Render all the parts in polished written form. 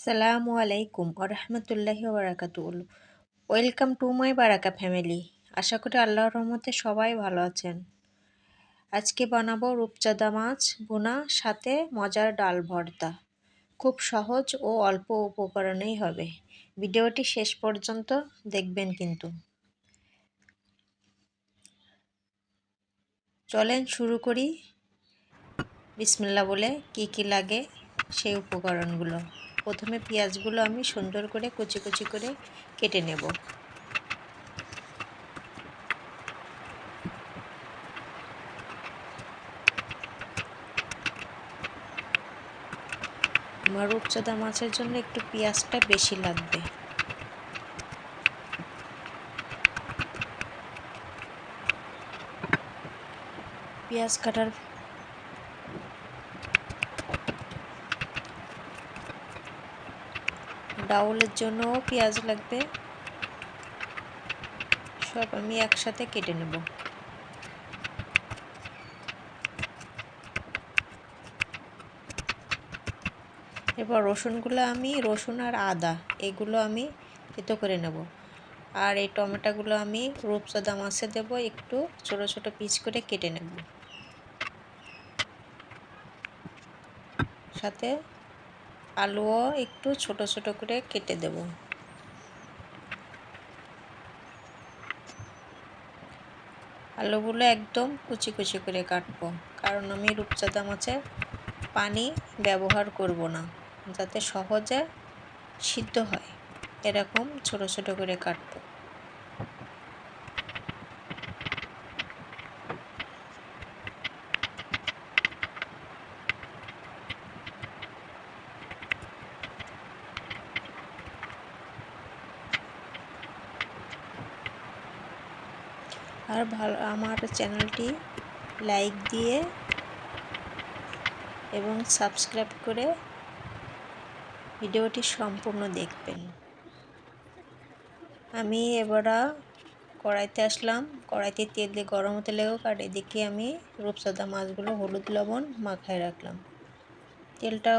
সালামু আলাইকুম ওরহমতুল্লাহি ওবারাকাতুহু। Welcome to my Baraka family. আশা করি আল্লাহর রহমতে সবাই ভালো আছেন। আজকে বানাবো রূপচাঁদা মাছ ভুনা সাথে মজার ডাল ভর্তা। খুব সহজ ও অল্প উপকরণেই হবে। ভিডিওটি শেষ পর্যন্ত দেখবেন কিন্তু। চলেন শুরু করি বিসমিল্লাহ বলে। কি লাগে সেই উপকরণগুলো। প্রথমে পেঁয়াজগুলো আমি সুন্দর করে কুচি কুচি করে কেটে নেব। আমার রূপচাঁদা মাছের জন্য একটু পেঁয়াজটা বেশি লাগবে। পেঁয়াজ কাটার ডাউলের জন্যও পেঁয়াজ লাগবে। সব আমি একসাথে কেটে নেব। এরপর রসুন আর আদা এগুলো আমি থেতো করে নেব। আর এই টমেটোগুলো আমি রূপচাঁদা মাছে দেব, একটু ছোট ছোট পিস করে কেটে নেব। সাথে আলুও একটু ছোট ছোট করে কেটে দেব। আলুগুলো একদম কুচি কুচি করে কাটবো, কারণ আমি রূপচাঁদা মাছে পানি ব্যবহার করব না, যাতে সহজে সিদ্ধ হয় এরকম ছোট ছোট করে কাটবো। আর আমার চ্যানেলটি লাইক দিয়ে এবং সাবস্ক্রাইব করে ভিডিওটি সম্পূর্ণ দেখবেন। আমি এবার কড়াইতে আসলাম। কড়াইতে তেল দিয়ে গরম হতে লেগেও, আর এদিকে আমি রূপচাঁদা মাছগুলো হলুদ লবণ মাখায় রাখলাম। তেলটা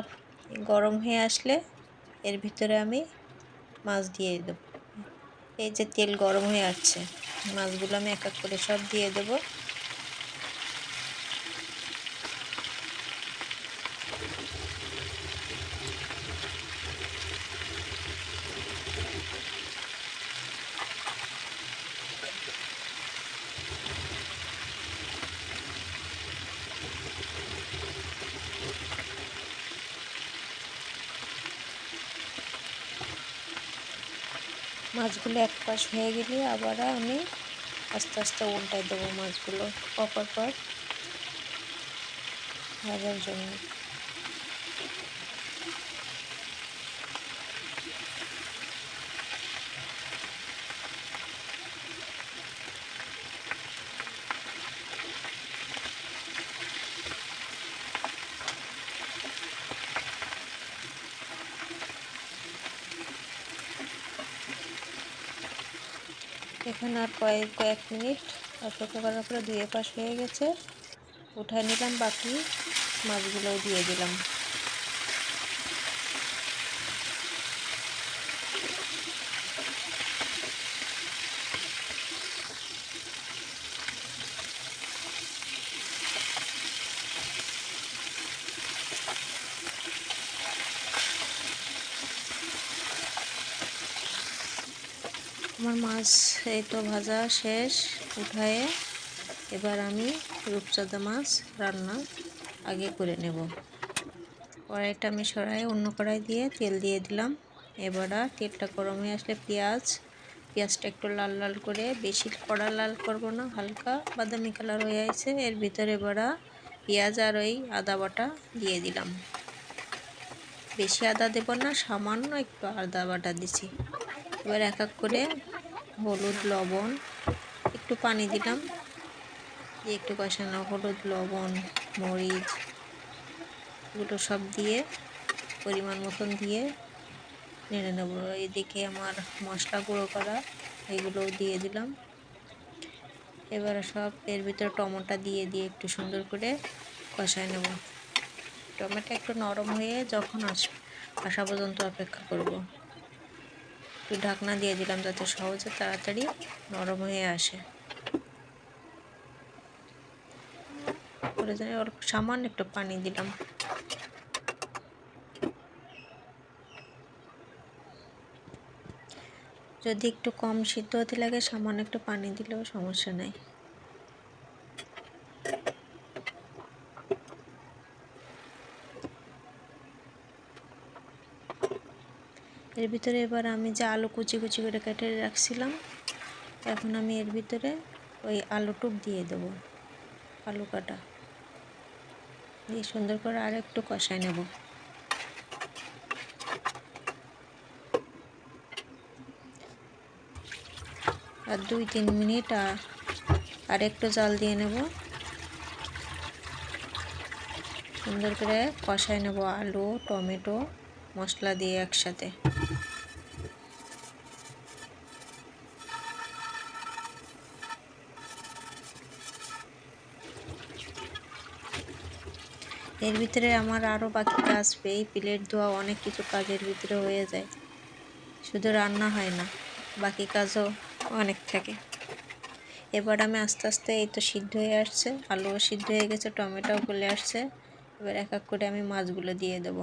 গরম হয়ে আসলে এর ভিতরে আমি মাছ দিয়ে দেব। এই যে তেল গরম হয়ে আসছে, মাছগুলো আমি এক এক করে সব দিয়ে দেব। মাছগুলো এক পাশ হয়ে গেলে আবার আমি আস্তে আস্তে উল্টাই দেবো মাছগুলো অপর পর ভাজার জন্য। এখানে আর কয়েক মিনিট অপেক্ষা করার পরে দুই পাশ হয়ে গেছে, উঠায় নিলাম। বাকি মাছগুলোও দিয়ে দিলাম। আমার মাছ এই তো ভাজা শেষ, উঠায়ে এবার আমি রূপচাঁদা মাছ রান্না আগে করে নেব। কড়াইটা আমি সরাই অন্য কড়াই দিয়ে তেল দিয়ে দিলাম। এবার তেলটা গরম হয়ে আসলে পেঁয়াজটা একটু লাল লাল করে, বেশি কড়া লাল করব না, হালকা বাদামি কালার হয়ে আছে। এর ভিতরে এবার পেঁয়াজ আর ওই আদা বাটা দিয়ে দিলাম। বেশি আদা দেব না, সামান্য একটু আদা বাটা দিছি। এবার এক এক করে হলুদ লবণ একটু পানি দিলাম, দিয়ে একটু কষানো। হলুদ লবণ মরিচ এগুলো সব দিয়ে পরিমাণ মতন দিয়ে নেড়ে নেব। এদিকে আমার মশলা গুঁড়ো করা এগুলোও দিয়ে দিলাম। এবার সব এর ভিতরে টমেটো দিয়ে একটু সুন্দর করে কষায় নেব। টমেটো একটু নরম হয়ে যখন আসা পর্যন্ত অপেক্ষা করব। একটু ঢাকনা দিয়ে দিলাম যাতে সহজে তাড়াতাড়ি নরম হয়ে আসে। প্রয়োজনে অল্প সামান্য একটু পানি দিলাম। যদি একটু কম সিদ্ধ হতে লাগে সামান্য একটু পানি দিলেও সমস্যা নেই। এর ভিতরে এবার আমি যে আলু কুচি কুচি করে কেটে রাখছিলাম, এখন আমি এর ভিতরে ওই আলুটুক দিয়ে দেবো। আলু কাটা দিয়ে সুন্দর করে আর একটু কষায় নেব। আর 2-3 মিনিট আর একটু জাল দিয়ে নেব। সুন্দর করে কষায় নেব আলু টমেটো মশলা দিয়ে একসাথে। এর ভিতরে আমার আরও বাকি কাজ, এই প্লেট ধোয়া অনেক কিছু কাজের ভিতরে হয়ে যায়, শুধু রান্না হয় না, বাকি কাজও অনেক থাকে। এবার আমি আস্তে আস্তে, এই তো সিদ্ধ হয়ে আসছে, আলুও সিদ্ধ হয়ে গেছে, টমেটোও গলে আসছে। এবার এক এক করে আমি মাছগুলো দিয়ে দেব।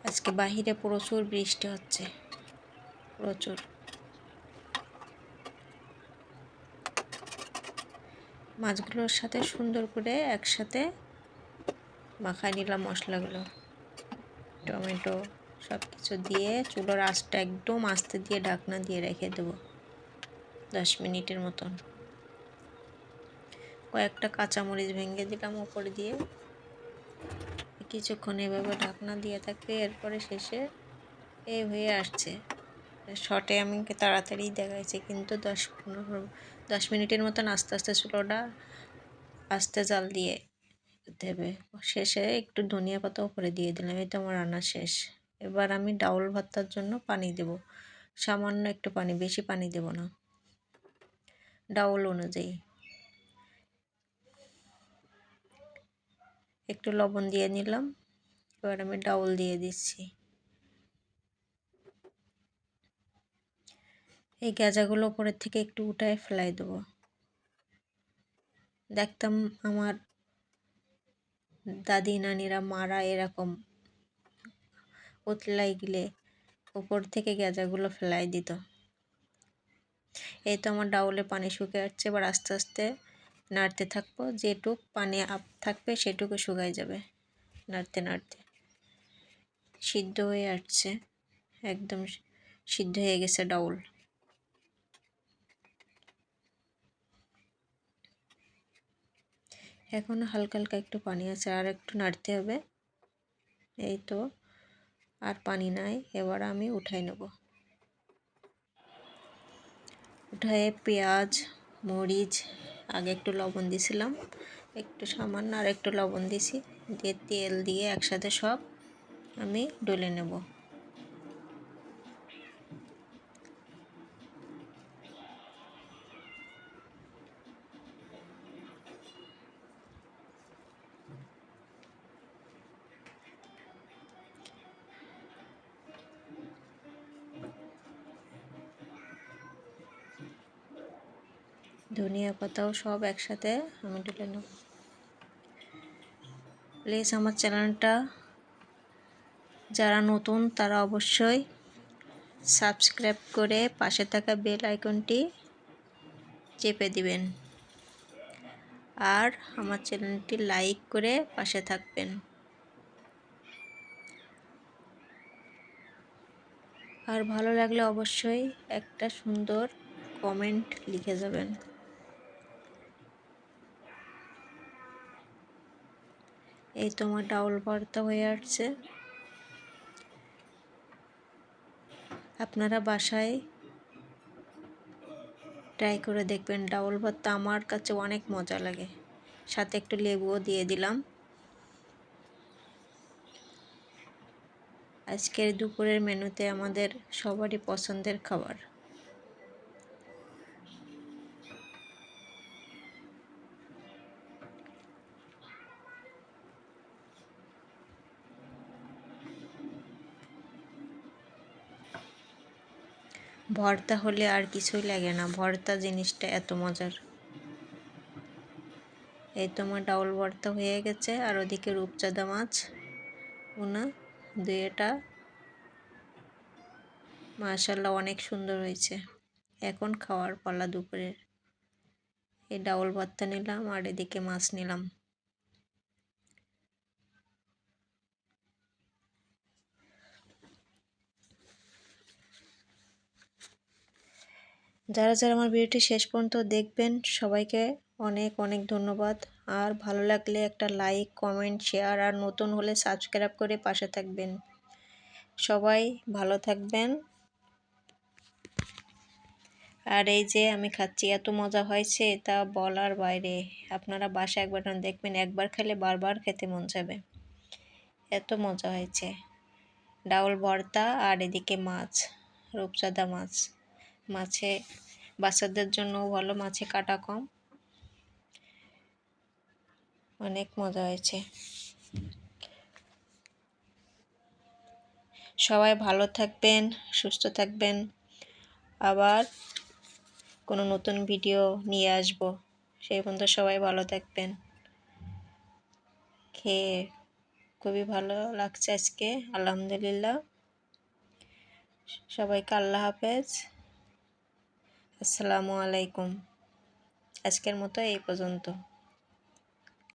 আজকে বাহিরে প্রচুর বৃষ্টি হচ্ছে, প্রচুর। মাছগুলোর সাথে সুন্দর করে একসাথে মাখায় নিলাম মশলাগুলো, টমেটো সব কিছু দিয়ে চুলোর আঁচটা একদম আস্তে দিয়ে ঢাকনা দিয়ে রেখে দেবো 10 মিনিটের মতন। কয়েকটা কাঁচামরিচ ভেঙে দিলাম উপর দিয়ে। কিছুক্ষণ এভাবে ঢাকনা দিয়ে থাকবে। এরপরে শেষে এই হয়ে আসছে। শর্টে আমি তাড়াতাড়ি দেখাইছি, কিন্তু 10 মিনিটের মতন আস্তে আস্তে চুলোটা আস্তে জাল দিয়ে দেবে। শেষে একটু ধনিয়া পাতা উপরে দিয়ে দিলাম। এই তো আমার রান্না শেষ। এবার আমি ডাউল ভর্তার জন্য পানি দেব, সামান্য একটু পানি, বেশি পানি দেব না, ডাউল অনুযায়ী। একটু লবণ দিয়ে নিলাম। এবার আমি ডাউল দিয়ে দিচ্ছি। এই গাজাগুলো উপরের থেকে একটু উঠায় ফেলাই দেবো। দেখতাম আমার দাদি নানিরা মারা এরকম উতলাই গেলে উপর থেকে গাজাগুলো ফেলাই দিত। এই তো আমার ডাউলে পানি শুকে আসছে। এবার আস্তে আস্তে নাড়তে থাকবো, যেটুক পানি আপ থাকবে সেটুকু শুকাই যাবে নাড়তে নাড়তে। সিদ্ধ হয়ে আসছে, একদম সিদ্ধ হয়ে গেছে ডাউল। এখন হালকা হালকা একটু পানি আছে, আর একটু নাড়তে হবে। এই তো, আর পানি নাই। এবার আমি উঠাই নেব। উঠায়ে পেঁয়াজ মরিচ আগে একটু লবণ দিয়েছিলাম, একটু সামান্য আর একটু লবণ দিছি, দিয়ে তেল দিয়ে একসাথে সব আমি ডলে নেব। ধনিয়া পাতাও সব একসাথে আমি ডলে নেব। প্লিজ আমার চ্যানেলটা যারা নতুন তারা অবশ্যই সাবস্ক্রাইব করে পাশে থাকা বেল আইকনটি চেপে দিবেন, আর আমার চ্যানেলটি লাইক করে পাশে থাকবেন। আর ভালো লাগলে অবশ্যই একটা সুন্দর কমেন্ট লিখে যাবেন। এই তো আমার ডাউল ভর্তা হয়ে আসছে। আপনারা বাসায় ট্রাই করে দেখবেন। ডাউল ভর্তা আমার কাছে অনেক মজা লাগে, সাথে একটু লেবুও দিয়ে দিলাম। আজকের দুপুরের মেনুতে আমাদের সবারই পছন্দের খাবার। ভর্তা হলে আর কিছুই লাগে না, ভর্তা জিনিসটা এত মজার। এই তো আমার ডাউল ভর্তা হয়ে গেছে, আর ওদিকে রূপচাঁদা মাছ ভুনা, দুইটা মাশাআল্লাহ অনেক সুন্দর হয়েছে। এখন খাওয়ার পালা দুপুরের। এই ডাউল ভর্তা নিলাম আর এদিকে মাছ নিলাম। যারা যারা আমার ভিডিওটি শেষ পর্যন্ত দেখবেন সবাইকে অনেক অনেক ধন্যবাদ। আর ভালো লাগলে একটা লাইক, কমেন্ট, শেয়ার আর নতুন হলে সাবস্ক্রাইব করে পাশে থাকবেন। সবাই ভালো থাকবেন। আর এই যে আমি খাচ্ছি, এত মজা হয়েছে তা বলার বাইরে। আপনারা বাসায় একবার দেখবেন, একবার খেলে বারবার খেতে মন যাবে, এত মজা হয়েছে। ডাউল ভর্তা আর এদিকে মাছ, রূপচাঁদা মাছ। মাছে বাচ্চাদের জন্য ভালো, মাছে কাটা কম, অনেক মজা হয়েছে। সবাই ভালো থাকবেন, সুস্থ থাকবেন। আবার কোনো নতুন ভিডিও নিয়ে আসবো, সেই পর্যন্ত সবাই ভালো থাকবেন। খেয়ে খুবই ভালো লাগছে আজকে, আলহামদুলিল্লাহ। সবাইকে আল্লাহ হাফেজ, আসসালামু আলাইকুম। আজকের মতো এই পর্যন্ত।